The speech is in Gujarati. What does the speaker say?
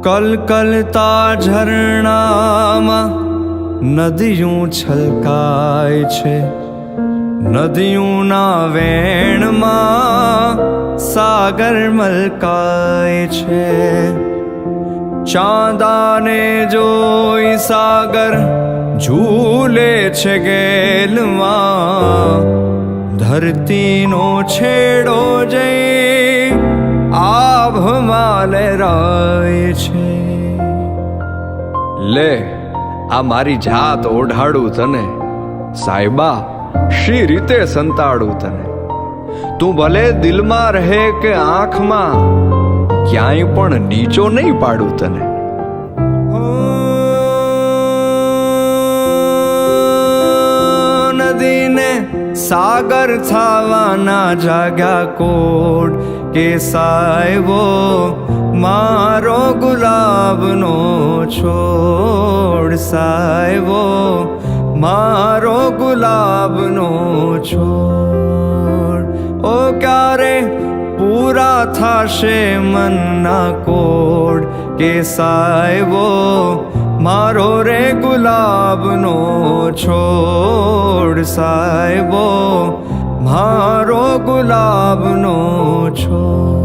કલકલતા ઝરણામાં નદીયું છલકાય છે, નદીઓના વેણમાં સાગર મલકાય છે. ચાંદાને જોઈ સાગર ઝૂલે છે ગેલમાં, ધરતીનો છેડો જઈ આભમાં લહેરાય છે. લે આ મારી જાત ઓઢાડું તને, સાહેબા શી રીતે સંતાડું તને. તું ભલે દિલમાં રહે કે આંખમાં, ક્યાંય પણ નીચો નહીં પાડું તને. નદીને સાગર થવાના જાગ્યા કોડ કે સાહેબો મારો ગુલાબનો છોડ, સાહેબો મારો ગુલાબનો છોડ. ઓ ક્યારે પૂરા થશે મનના કોડ કે સાહેબો મારો રે ગુલાબનો છોડ, સાહેબો મારો ગુલાબનો છોડ.